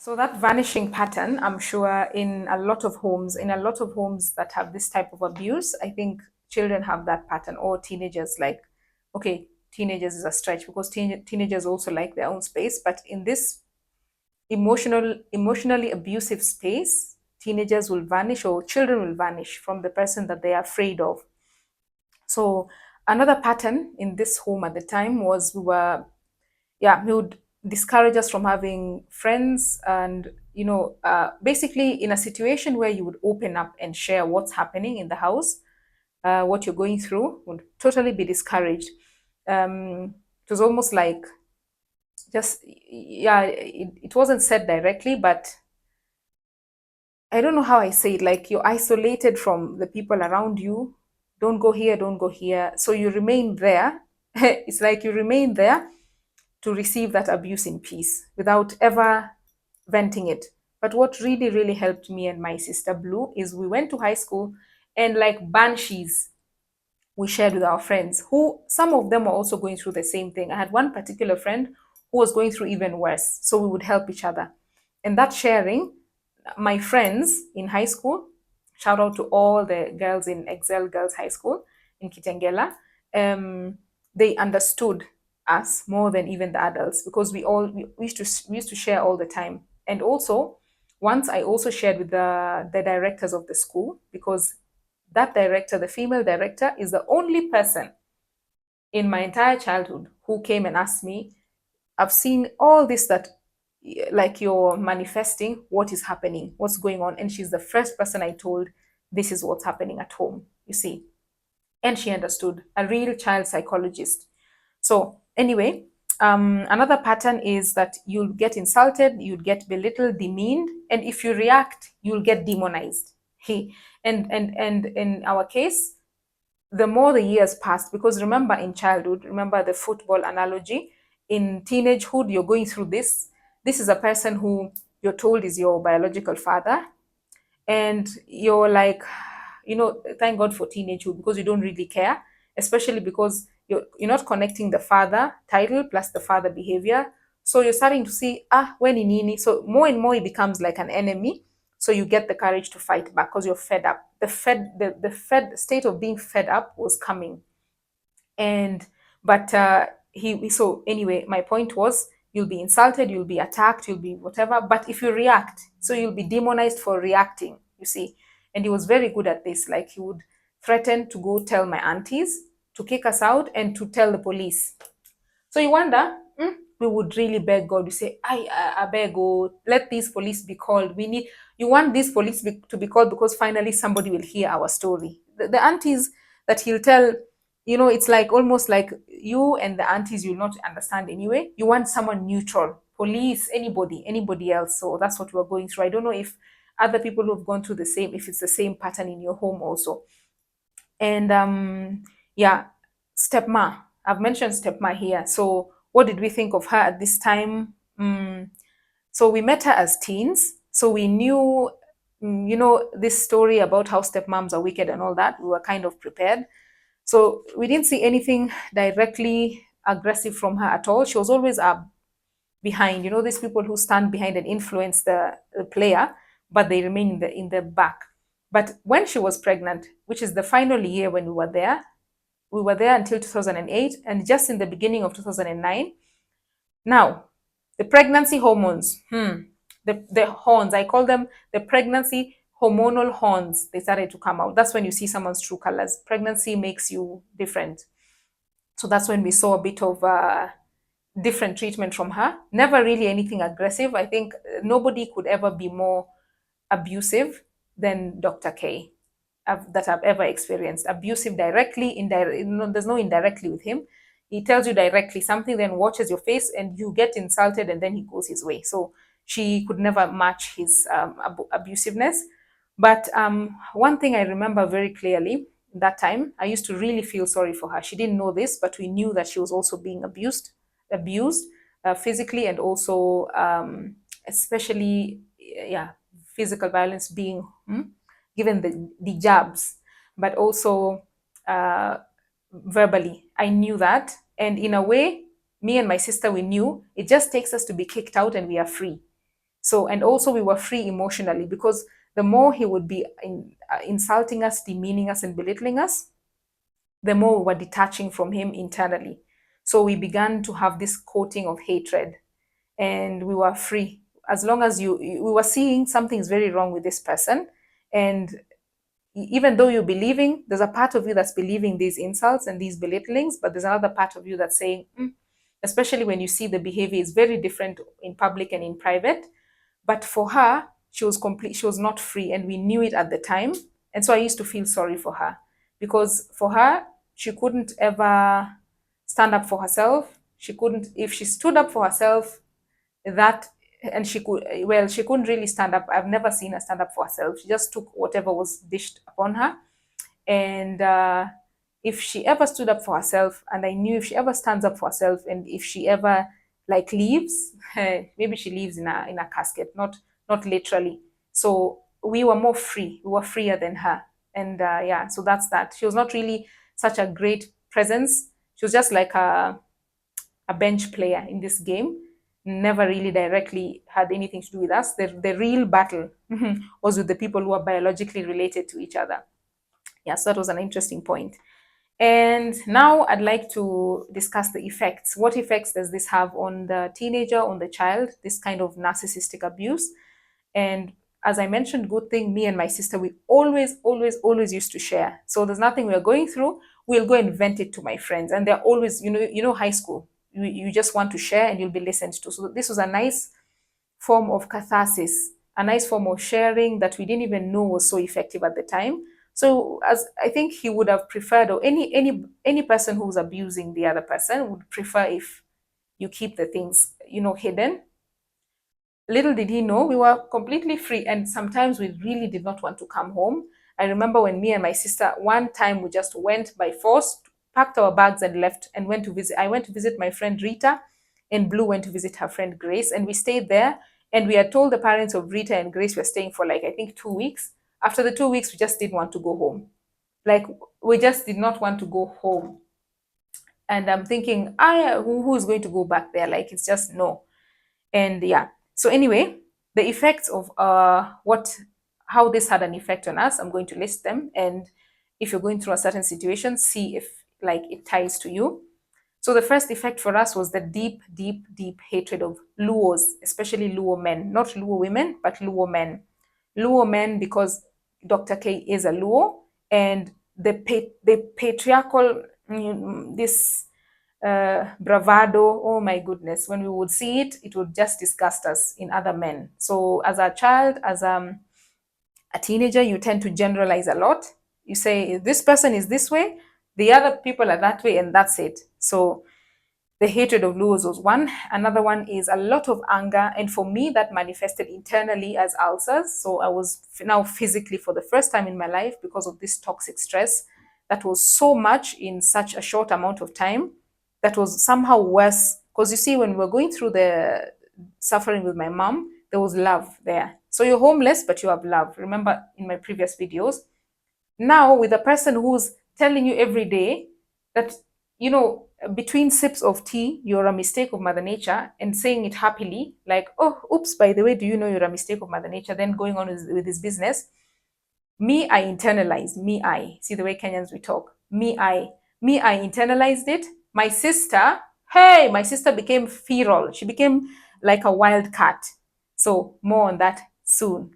So that vanishing pattern, I'm sure in a lot of homes, that have this type of abuse, I think children have that pattern, or teenagers. Like, okay, teenagers is a stretch because teenagers also like their own space, but in this emotionally abusive space, teenagers will vanish, or children will vanish from the person that they are afraid of. So another pattern in this home at the time was he would discourage us from having friends, and basically in a situation where you would open up and share what's happening in the house, what you're going through, would totally be discouraged. It was almost like, just, yeah, it wasn't said directly, but I don't know how I say it, like you're isolated from the people around you. Don't go here, don't go here. So you remain there. It's like you remain there to receive that abuse in peace without ever venting it. But what really, really helped me and my sister Blue is we went to high school, and like banshees, we shared with our friends, who some of them were also going through the same thing. I had one particular friend who was going through even worse. So we would help each other. And that sharing, my friends in high school, shout out to all the girls in Excel Girls High School in Kitengela, they understood us more than even the adults, because we used to share all the time. And also, once I also shared with the directors of the school, because that director, the female director, is the only person in my entire childhood who came and asked me, I've seen all this that, like, you're manifesting, what is happening, what's going on. And she's the first person I told, this is what's happening at home, you see. And she understood, a real child psychologist. So anyway, another pattern is that you'll get insulted, you'll get belittled, demeaned, and if you react, you'll get demonized. He and in our case, the more the years passed, because remember in childhood, remember the football analogy, in teenagehood, you're going through this. This is a person who you're told is your biological father, and you're like, thank God for teenagehood, because you don't really care, especially because you're not connecting the father title plus the father behavior. So you're starting to see, when in nini. So more and more it becomes like an enemy. So you get the courage to fight back because you're fed up. The state of being fed up was coming. And but he so anyway, my point was, you'll be insulted, you'll be attacked, you'll be whatever, but if you react, so you'll be demonized for reacting, you see. And he was very good at this. Like, he would threaten to go tell my aunties to kick us out and to tell the police. So you wonder, we would really beg God. We say, I beg, oh, let these police be called. You want these police to be called because finally somebody will hear our story. The aunties that he'll tell, it's like almost like you and the aunties, you'll not understand anyway. You want someone neutral, police, anybody else. So that's what we're going through. I don't know if other people who've gone through the same, if it's the same pattern in your home also. And yeah, stepma. I've mentioned stepma here. So what did we think of her at this time? So we met her as teens. So we knew, this story about how stepmoms are wicked and all that. We were kind of prepared. So we didn't see anything directly aggressive from her at all. She was always behind, these people who stand behind and influence the player, but they remain in the back. But when she was pregnant, which is the final year when we were there until 2008, and just in the beginning of 2009. Now, the pregnancy hormones, the horns, I call them the pregnancy hormonal horns, they started to come out. That's when you see someone's true colors. Pregnancy makes you different. So that's when we saw a bit of different treatment from her. Never really anything aggressive. I think nobody could ever be more abusive than Dr. K that I've ever experienced. Abusive directly, indirect. There's no indirectly with him. He tells you directly something, then watches your face, and you get insulted, and then he goes his way. So she could never match his abusiveness. But one thing I remember very clearly that time, I used to really feel sorry for her. She didn't know this, but we knew that she was also being abused physically, and also especially, physical violence, being given the jabs, but also verbally. I knew that. And in a way, me and my sister, we knew it just takes us to be kicked out and we are free. So, and also we were free emotionally, because the more he would be insulting us, demeaning us, and belittling us, the more we were detaching from him internally. So we began to have this coating of hatred, and we were free. As long as we were seeing something is very wrong with this person, and even though you're believing, there's a part of you that's believing these insults and these belittlings, but there's another part of you that's saying, especially when you see the behavior is very different in public and in private. But for her, she was not free, and we knew it at the time. And so I used to feel sorry for her, because for her, she couldn't ever stand up for herself. She couldn't, if she stood up for herself, that, and she couldn't really stand up. I've never seen her stand up for herself. She just took whatever was dished upon her. And if she ever stood up for herself, and I knew if she ever stands up for herself, and if she ever like leaves, maybe she leaves in a casket, not literally. So we were more free. We were freer than her. And yeah, so that's that. She was not really such a great presence. She was just like a bench player in this game. Never really directly had anything to do with us. The real battle was with the people who are biologically related to each other. Yeah, so that was an interesting point. And now I'd like to discuss the effects. What effects does this have on the teenager, on the child, this kind of narcissistic abuse? And as I mentioned, good thing, me and my sister, we always used to share. So there's nothing we're going through, we'll go and vent it to my friends. And they're always, high school, you just want to share and you'll be listened to. So this was a nice form of catharsis, a nice form of sharing that we didn't even know was so effective at the time. So as I think he would have preferred, or any person who's abusing the other person would prefer if you keep the things, hidden. Little did he know we were completely free, and sometimes we really did not want to come home. I remember when me and my sister, one time we just went by force, packed our bags and left, and went to visit. I went to visit my friend Rita, and Blue went to visit her friend Grace, and we stayed there. And we had told the parents of Rita and Grace we were staying for like, I think, 2 weeks. After the 2 weeks, we just didn't want to go home. Like, we just did not want to go home. And I'm thinking, who's going to go back there? Like, it's just no. And yeah, so anyway, the effects of how this had an effect on us, I'm going to list them. And if you're going through a certain situation, see if like it ties to you. So the first effect for us was the deep hatred of Luos, especially Luo men, not Luo women, but Luo men. Luo men, because Dr. K is a Luo, and the patriarchal, this bravado, oh my goodness, when we would see it, it would just disgust us in other men. So as a child, as a teenager, you tend to generalize a lot. You say, this person is this way, the other people are that way, and that's it. So the hatred of Luos was one. Another one is a lot of anger. And for me, that manifested internally as ulcers. So I was now physically, for the first time in my life, because of this toxic stress that was so much in such a short amount of time, that was somehow worse. Because you see, when we were going through the suffering with my mom, there was love there. So you're homeless, but you have love. Remember in my previous videos. Now with a person who's telling you every day that, between sips of tea, you're a mistake of Mother Nature, and saying it happily, like, oh, oops, by the way, do you know you're a mistake of Mother Nature? Then going on with his business. I internalized. See the way Kenyans we talk. I internalized it. My sister became feral. She became like a wild cat. So more on that soon.